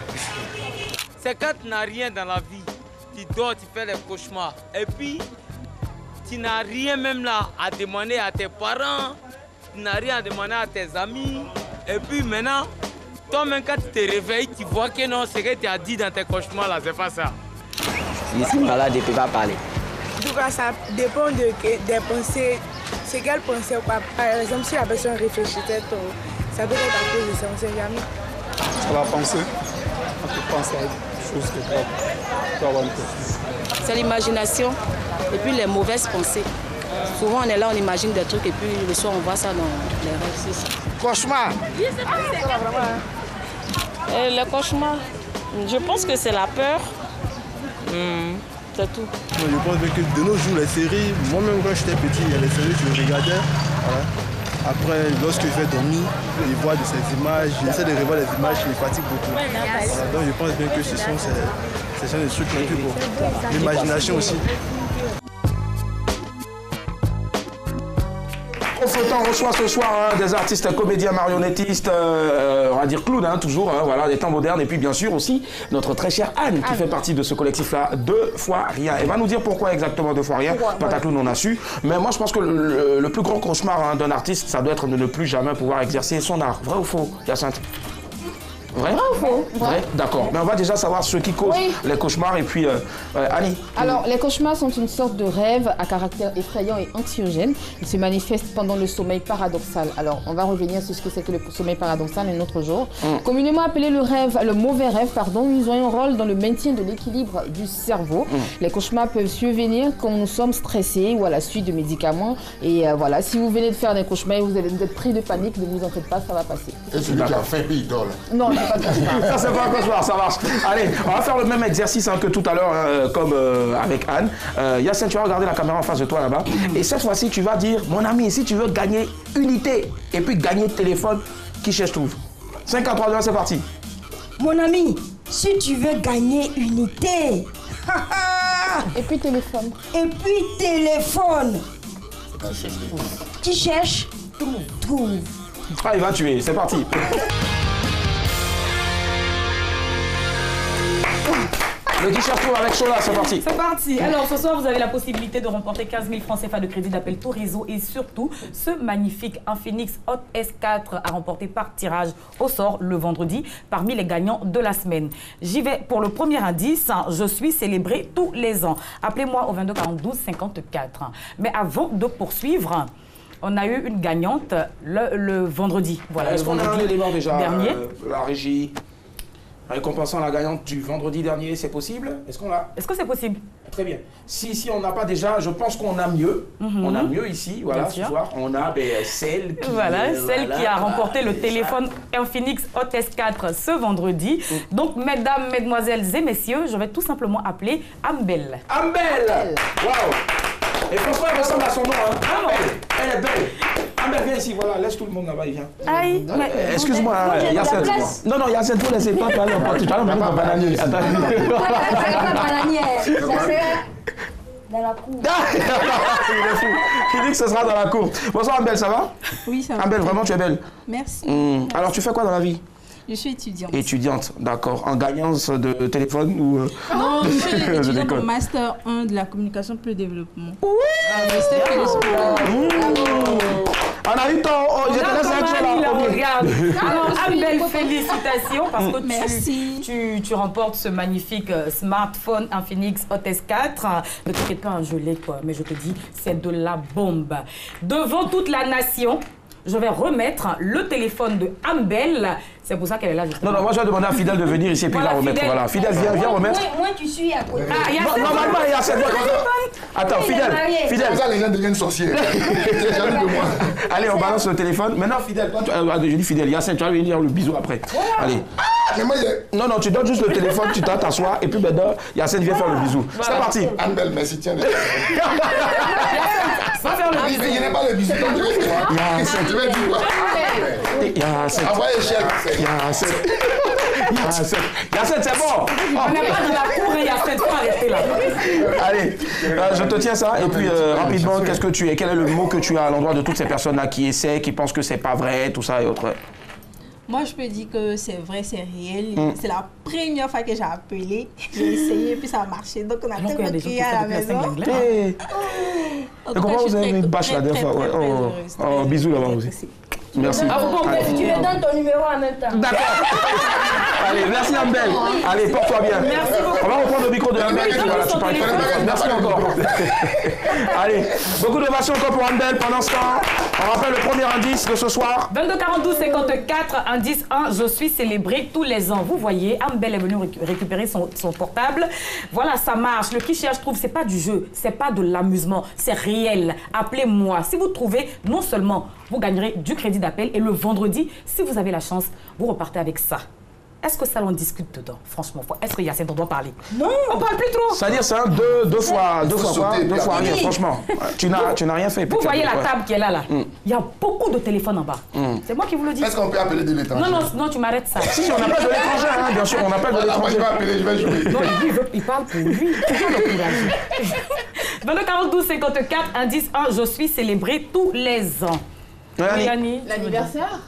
S16: C'est quand tu n'as rien dans la vie, tu dors, tu fais les cauchemars. Et puis, tu n'as rien même là à demander à tes parents, tu n'as rien à demander à tes amis. Et puis maintenant, toi-même quand tu te réveilles, tu vois que non, ce que tu as dit dans tes cauchemars là, c'est pas ça.
S17: Je suis malade, je ne peux pas parler.
S13: En tout cas, ça dépend des pensées. C'est quelle pensée ou pas. Par exemple, si la personne réfléchissait trop, ça peut être à cause de ça, on ne sait jamais.
S18: Ça va penser. On peut penser à des choses que tu peux avoir une question.
S19: C'est l'imagination et puis les mauvaises pensées. Souvent, on est là, on imagine des trucs et puis le soir, on voit ça dans les rêves. C'est ça.
S17: Cauchemar.
S19: Le cauchemar, je pense que c'est la peur. C'est tout.
S18: Je pense que de nos jours, les séries, moi-même quand j'étais petit, il y a les séries que je regardais. Voilà. Après, lorsque je vais dormir, je vois de ces images, j'essaie de revoir les images, je me fatigue beaucoup. Voilà. Donc je pense bien que ce sont des trucs un peu pour l'imagination aussi.
S1: On reçoit ce soir des artistes, comédiens, marionnettistes, on va dire clowns, hein, toujours, hein, voilà, des temps modernes. Et puis bien sûr aussi notre très chère Anne qui fait partie de ce collectif-là, 2 fois rien. Elle va nous dire pourquoi exactement 2 fois rien. Pataclown, on a su. Mais moi je pense que le plus grand cauchemar d'un artiste, ça doit être de ne plus jamais pouvoir exercer son art. Vrai ou faux, Hyacinthe? Vrai?
S2: Vrai ou faux?
S1: Vrai, d'accord. Mais on va déjà savoir ce qui cause les cauchemars et puis Annie.
S2: Alors, les cauchemars sont une sorte de rêve à caractère effrayant et anxiogène. Ils se manifestent pendant le sommeil paradoxal. Alors, on va revenir sur ce que c'est que le sommeil paradoxal un autre jour. Communément appelé le mauvais rêve, ils ont un rôle dans le maintien de l'équilibre du cerveau. Les cauchemars peuvent survenir quand nous sommes stressés ou à la suite de médicaments. Et voilà, si vous venez de faire des cauchemars et vous êtes pris de panique, ne vous en faites pas, ça va passer.
S9: Et celui qui a faim, puis il dort là.
S2: Non,
S1: ça c'est pas un cauchemar, ça marche. Allez, on va faire le même exercice que tout à l'heure, comme avec Anne. Yacine, tu vas regarder la caméra en face de toi là-bas. Et cette fois-ci, tu vas dire, mon ami, si tu veux gagner unité et puis gagner le téléphone, qui cherche trouve. 5, 4, 3, 2, 1, c'est parti.
S8: Mon ami, si tu veux gagner unité.
S2: Et puis téléphone.
S8: Et puis téléphone. Qui cherche, trouve.
S1: Ah, il va tuer, c'est parti. Le t-shirt tour avec Chola, c'est parti.
S3: C'est parti. Alors ce soir, vous avez la possibilité de remporter 15 000 francs CFA de crédit d'appel tout réseau et surtout ce magnifique Infinix Hot S4 à remporter par tirage au sort le vendredi parmi les gagnants de la semaine. J'y vais pour le premier indice. Je suis célébré tous les ans. Appelez-moi au 22 42 54. Mais avant de poursuivre, on a eu une gagnante le vendredi. Voilà,
S1: est-ce qu'on a un élément déjà
S3: dernier
S1: la régie récompensant la gagnante du vendredi dernier, c'est possible? Est-ce qu'on l'a?
S3: Est-ce que c'est possible?
S1: Très bien. Si on n'a pas déjà, je pense qu'on a mieux. On a mieux ici, voilà, ce soir. On a celle qui...
S3: celle qui a remporté le téléphone Infinix Hot S4 ce vendredi. Donc, mesdames, mesdemoiselles et messieurs, je vais tout simplement appeler Ambel.
S1: Ambel! Waouh! Et François, elle ressemble à son nom, hein? Ambel! Elle est belle! Ambel, viens ici, voilà, laisse tout le monde là-bas, il vient.
S3: Aïe!
S1: Excuse-moi, Yacine. Non, Yacine, vous ne laissez pas parler en partie. Tu vas pas bananier.
S8: C'est pas bananier. Dans la cour.
S1: Il est fou. Il dit que ce sera dans la cour. Bonsoir Ambel, ça va?
S20: Oui, ça va.
S1: Ambel, vraiment, tu es belle.
S20: Merci.
S1: Alors, tu fais quoi dans la vie?
S20: Je suis étudiante.
S1: Étudiante, d'accord. En gagnant de téléphone ou...
S20: Non, je suis étudiante au Master 1 de la communication plus développement.
S1: Oui. On a eu ton... Je te laisse un tour là.
S3: Regarde. Alors, Ambel, félicitations parce que tu remportes ce magnifique smartphone Infinix Hot S4. Ne t'inquiète pas, je l'ai quoi, mais je te dis, c'est de la bombe. Devant toute la nation, je vais remettre le téléphone de Ambel. C'est pour ça qu'elle est là justement.
S1: Non, moi je vais demander à Fidèle de venir ici et puis la remettre.
S3: Fidèle.
S1: Voilà, Fidèle, viens remettre.
S8: Moi, tu suis à côté.
S1: Normalement, il y a cette voix. Attends, Fidèle.
S9: Comme ça, les gens deviennent sorciers. Jaloux de moi.
S1: Allez, on balance le téléphone. Maintenant, Fidèle, je dis Fidèle, Yacine, tu vas lui dire le bisou après. Allez. Non, tu donnes juste le téléphone, tu t'assois et puis maintenant, Yacine vient faire le bisou. C'est parti.
S9: Ambel, merci, tiens.
S3: Va faire le bisou.
S9: Il n'est pas le bisou. Yacine, tu vas dire quoi?
S1: Yacine.
S9: Envoyez chèque.
S1: Yacine, c'est bon.
S3: On n'est pas dans la cour et Yacine, faut arrêter là.
S1: Allez, je te tiens ça et puis rapidement, qu'est-ce que tu es? Quel est le mot que tu as à l'endroit de toutes ces personnes-là qui essaient, qui pensent que c'est pas vrai, tout ça et autres?
S20: Moi, je peux dire que c'est vrai, c'est réel. C'est la première fois que j'ai appelé. J'ai essayé et puis ça a marché. Donc, on a tellement crié à la maison.
S1: Et comment vous avez mis une bâche la dernière fois? Oh, bisous là-bas aussi. Merci.
S8: Tu me donnes ton numéro en même temps.
S1: D'accord. Allez, merci Ambel. Allez, porte-toi bien.
S3: Merci beaucoup.
S1: On va reprendre le micro de Ambel. Tu parles. Merci encore. Allez, beaucoup d'ovations encore pour Ambel. Pendant ce temps, on rappelle le premier indice de ce soir.
S3: 22 42 54, indice 1, je suis célébré tous les ans. Vous voyez, Ambel est venu récupérer son portable. Voilà, ça marche. Le qui cherche trouve, c'est pas du jeu, c'est pas de l'amusement, c'est réel. Appelez-moi. Si vous trouvez, non seulement vous gagnerez du crédit d'appel et le vendredi, si vous avez la chance, vous repartez avec ça. Est-ce que ça l'on discute dedans? Franchement, est-ce qu'il y a cette droit de parler? Non, on parle plus trop.
S1: C'est-à-dire c'est un deux fois rien, franchement. Tu n'as rien fait.
S3: Vous voyez la table qui est là. Il y a beaucoup de téléphones en bas. C'est moi qui vous le dis.
S9: Est-ce qu'on peut appeler de l'étranger?
S3: Non, tu m'arrêtes ça.
S1: Si, on appelle de l'étranger, bien sûr, on appelle de l'étranger.
S9: Je vais appeler, je vais jouer.
S3: Non, il parle pour lui. Toujours le courage. Dans le 42 54, indice 1, je suis célébré tous les ans.
S2: Yanni, l'anniversaire?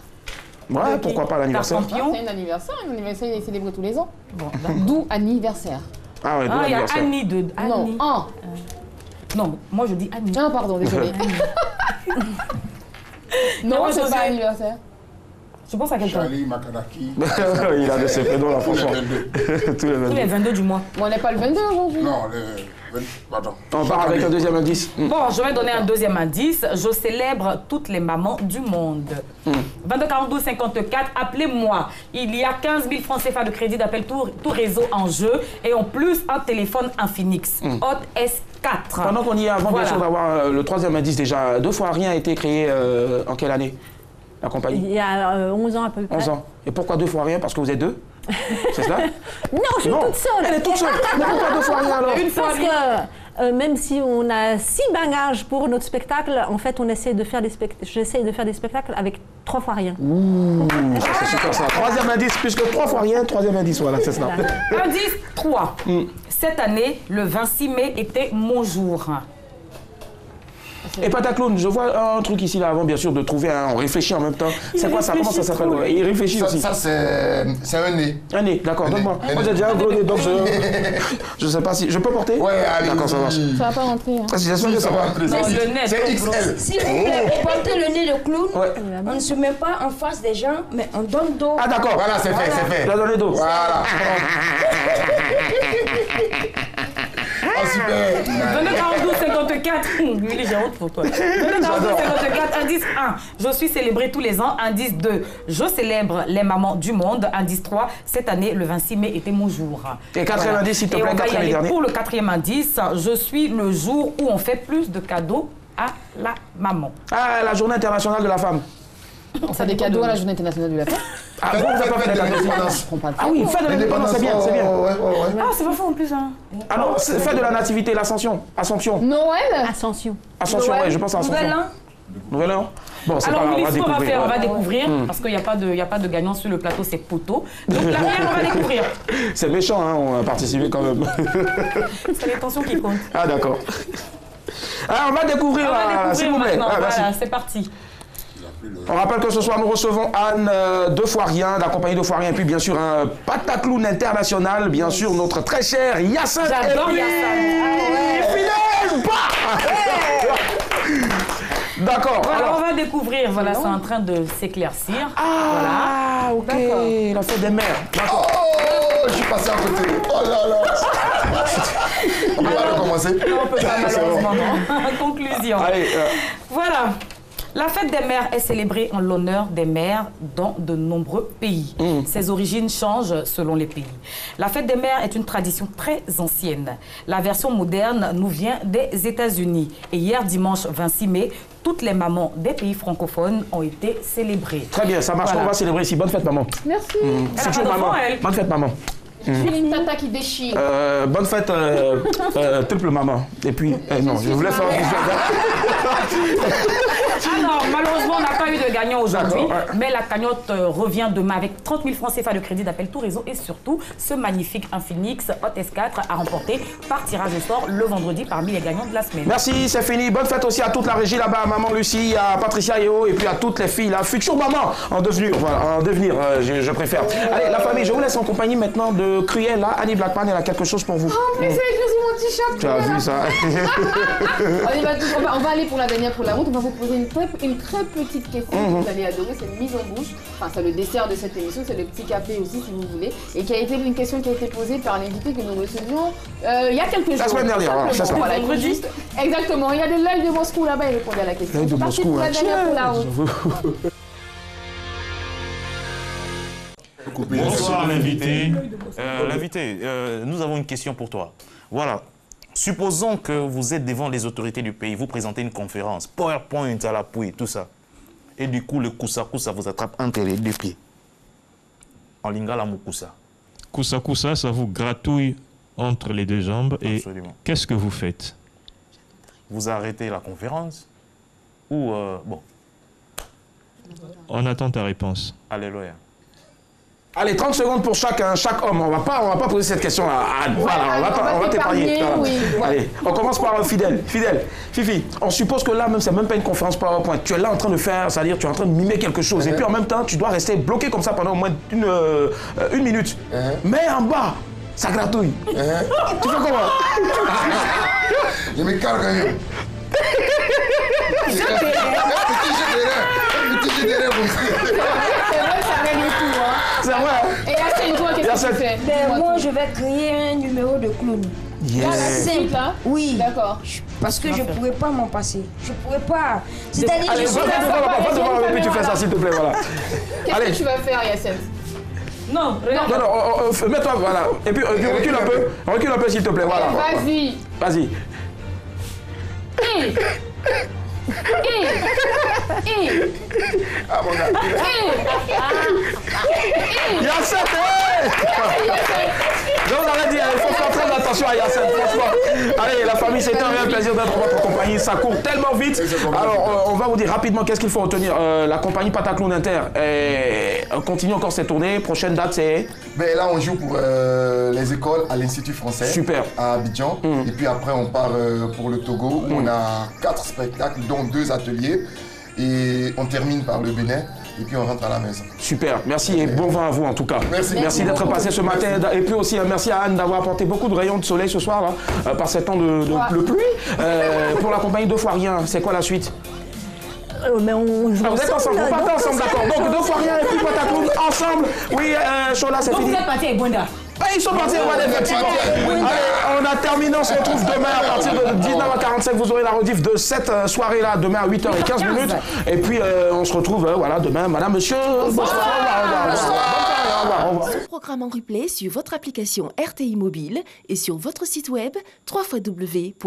S1: Ouais, pourquoi pas l'anniversaire?
S2: C'est un anniversaire, il est célébré tous les ans. Bon, d'où anniversaire.
S1: Ah ouais, d'où
S3: il y a
S1: anniversaire.
S3: Annie de... Annie. Non, moi je dis Annie.
S2: Ah, pardon, désolé. Non, c'est pas anniversaire.
S3: Je pense à quelqu'un.
S9: Charlie Makanaki.
S1: Il a de ses prénoms là, franchement.
S3: Tous les 22 du mois.
S2: On n'est pas le 22 aujourd'hui.
S9: Non, pardon.
S1: On part avec un deuxième indice.
S3: Bon, je vais donner un deuxième indice. Je célèbre toutes les mamans du monde. 22 42 54, appelez-moi. Il y a 15 000 francs CFA de crédit d'appel tout réseau en jeu et en plus un téléphone Infinix Hot S4.
S1: Pendant qu'on y est, avant bien sûr d'avoir le troisième indice déjà, 2 fois rien a été créé en quelle année? La compagnie?
S7: Il y a 11 ans à peu près.
S1: 11 ans. Et pourquoi 2 fois rien? Parce que vous êtes 2? C'est cela?
S7: Non, je suis toute seule.
S1: Elle est toute seule. Mais pourquoi 2 fois rien alors?
S7: Parce que même si on a 6 bagages pour notre spectacle, en fait, on essaie de faire j'essaie de faire des spectacles avec 3 fois rien.
S1: Ouh, ça c'est super ça. Troisième indice, puisque 3 fois rien, troisième indice, voilà, c'est ça.
S3: Indice 3. Cette année, le 26 mai était mon jour.
S1: Et Pataclown, je vois un truc ici là avant bien sûr de trouver on réfléchit en même temps. C'est quoi ça? Comment ça s'appelle? Il réfléchit aussi.
S9: Ça c'est un nez.
S1: Un nez, d'accord, donne-moi. Moi j'ai déjà un gros nez donc je sais pas si. Je peux porter?
S9: Ouais, allez.
S1: D'accord, ça marche.
S2: Ça va pas rentrer. Hein.
S1: J'espère que ça va rentrer.
S3: Le nez.
S9: C'est XL.
S8: S'il vous plaît, portez le nez de clown. On ne se met pas en face des gens, mais on donne dos.
S1: Ah d'accord.
S9: Voilà, c'est fait, c'est fait.
S1: Tu as donné dos.
S9: Voilà. Oh super.
S3: 22 42 54. Willy, j'ai honte pour toi. 22 42 54, indice 1. Je suis célébré tous les ans. Indice 2. Je célèbre les mamans du monde. Indice 3. Cette année, le 26 mai était mon jour.
S1: Et quatrième indice, s'il te plaît,
S3: et on va y aller
S1: dernier.
S3: pour le quatrième indice. Je suis le jour où on fait plus de cadeaux à la maman.
S1: Ah, la journée internationale de la femme.
S2: On fait des cadeaux à la journée internationale de la femme.
S1: Ah, vous n'avez pas fait des cadeaux? Ah oui, fête de l'indépendance, c'est bien, c'est bien.
S3: Ah, c'est pas faux en plus. Hein.
S1: Ah non, fête de la nativité, l'Ascension. Assomption.
S2: Noël.
S7: Ascension.
S1: Ascension, oui, je pense à Ascension.
S8: Nouvel an.
S1: Nouvel an. Bon, c'est pas
S3: alors,
S1: grave,
S3: Willy, ce qu'on va faire, on va découvrir,
S1: Mm.
S3: parce qu'il n'y a pas de gagnant sur le plateau, c'est poteau. Donc la première, on va découvrir.
S1: C'est méchant, hein, on a participé quand même.
S3: C'est l'intention qui compte.
S1: Ah d'accord. Ah, on va découvrir, s'il vous plaît. Ah, merci.
S3: Voilà, c'est parti.
S1: On rappelle que ce soir, nous recevons Anne de Foirien, de la compagnie de Foirien, et puis bien sûr un Pataclown international, bien sûr notre très cher Yacine.
S3: J'adore Yacine.
S1: Fidèle. D'accord.
S3: Voilà,
S1: Alors,
S3: on va découvrir. Voilà, c'est en train de s'éclaircir.
S1: Ah, ok. La fête des mères. D'accord.
S9: Oh, je suis passé à côté. Oh là là. On peut pas recommencer.
S3: Non, on peut pas, malheureusement. Conclusion.
S1: Allez.
S3: Voilà. La fête des mères est célébrée en l'honneur des mères dans de nombreux pays. Ses origines changent selon les pays. La fête des mères est une tradition très ancienne. La version moderne nous vient des États-Unis. Et hier, dimanche 26 mai, toutes les mamans des pays francophones ont été célébrées.
S1: Très bien, ça marche.
S3: Voilà.
S1: On va célébrer ici. Bonne fête, maman.
S2: Merci.
S1: Future maman. Bonne fête, maman.
S2: Je suis une tata qui déchire.
S1: Bonne fête, triple maman. Et puis, non, je voulais faire un
S3: Alors, malheureusement, on n'a pas eu de gagnant aujourd'hui, mais la cagnotte revient demain avec 30 000 francs CFA de crédit d'appel tout réseau et surtout ce magnifique Infinix Hot S4 à remporter par tirage au sort le vendredi parmi les gagnants de la semaine.
S1: Merci, c'est fini. Bonne fête aussi à toute la régie là-bas, à maman Lucie, à Patricia Yeo et puis à toutes les filles, la future maman en devenir, voilà, je préfère. Allez, la famille, je vous laisse en compagnie maintenant de Cruella. Annie Blackman, elle a quelque chose pour vous.
S2: Oh, mais c'est mon t-shirt.
S1: Tu as vu ça?
S2: On va aller pour la dernière pour la route. On va vous poser une très petite question que vous allez adorer. C'est une mise en bouche. Enfin, c'est le dessert de cette émission. C'est le petit café aussi, si vous voulez. Et qui a été une question qui a été posée par un invité que nous recevions il y a quelques jours.
S1: La semaine dernière, voilà, c'est ça.
S2: Voilà, juste, exactement. Il y a des lives de Moscou là-bas. Il répondait à la question.
S1: Live de
S2: Parti
S1: Moscou,
S2: pour la
S1: hein.
S2: dernière pour la route.
S21: Bonsoir l'invité. L'invité, nous avons une question pour toi. Voilà. Supposons que vous êtes devant les autorités du pays, vous présentez une conférence, PowerPoint à l'appui, tout ça. Et du coup, le kousa-kousa vous attrape entre les deux pieds. En lingala mukousa.
S22: Kousa-kousa, ça vous gratouille entre les deux jambes. Et qu'est-ce que vous faites?
S21: Vous arrêtez la conférence ou bon.
S22: On attend ta réponse.
S21: Alléluia.
S1: Allez, 30 secondes pour chaque homme. On va pas poser cette question à Anne. Voilà, on va t'épargner. Voilà.
S2: Oui.
S1: Allez, on commence par Fidèle. Fifi, on suppose que là, même, c'est même pas une conférence PowerPoint. Tu es là en train de faire, c'est-à-dire tu es en train de mimer quelque chose. Et puis en même temps, tu dois rester bloqué comme ça pendant au moins une minute. Mais en bas, ça gratouille. Tu fais comment?
S9: Je me calme quand même. Petit jeu derrière vous.
S1: C'est vrai.
S2: Et Yacine, toi, qu'est-ce que tu fais?
S8: Moi, je vais créer un numéro de clown.
S2: Simple, là?
S8: Oui.
S2: D'accord.
S8: Parce que je ne pourrais pas m'en passer. Je ne pourrais pas. C'est-à-dire que
S1: Allez, va devant et puis tu fais ça, s'il te plaît, voilà.
S2: Qu'est-ce que tu vas faire, Yacine?
S3: Non, regarde.
S1: Non, mets-toi, voilà. Et puis recule un peu. Recule un peu, s'il te plaît, voilà.
S2: Vas-y.
S1: Vas-y. Ah mon gars. Yacine, donc on avait dit, il faut faire très attention à Yacine, franchement. Allez, la famille, c'était un réel plaisir d'être en votre compagnie. Ça court tellement vite. Alors, on va vous dire rapidement qu'est-ce qu'il faut retenir. La compagnie Pataclown Inter continue encore ses tournées. Prochaine date, c'est...
S9: Ben là, on joue pour les écoles à l'Institut français.
S1: Super.
S9: À Abidjan. Et puis après, on part pour le Togo où on a 4 spectacles, dont 2 ateliers. Et on termine par le Bénin. Et puis on rentre à la maison.
S1: Super, merci et bon vent à vous en tout cas. Merci d'être passé ce matin. Et puis aussi merci à Anne d'avoir apporté beaucoup de rayons de soleil ce soir là, par ces temps de pluie. Pour la compagnie Deux fois rien, c'est quoi la suite?
S7: Mais on joue
S1: vous êtes ensemble, vous partez ensemble, d'accord. Donc Deux fois rien et puis Pataclown ensemble. Oui, Chola, c'est fini.
S3: Donc vous êtes parti avec Bonda.
S1: Ils sont partis, effectivement. Allez, on a terminé, on se retrouve demain à partir de 19h45. Vous aurez la rediff de cette soirée-là, demain à 8h15. Et puis, on se retrouve voilà, demain, madame, monsieur. Bonsoir.
S23: Ce programme en replay sur votre application RTI Mobile et sur votre site web www.rti.ci.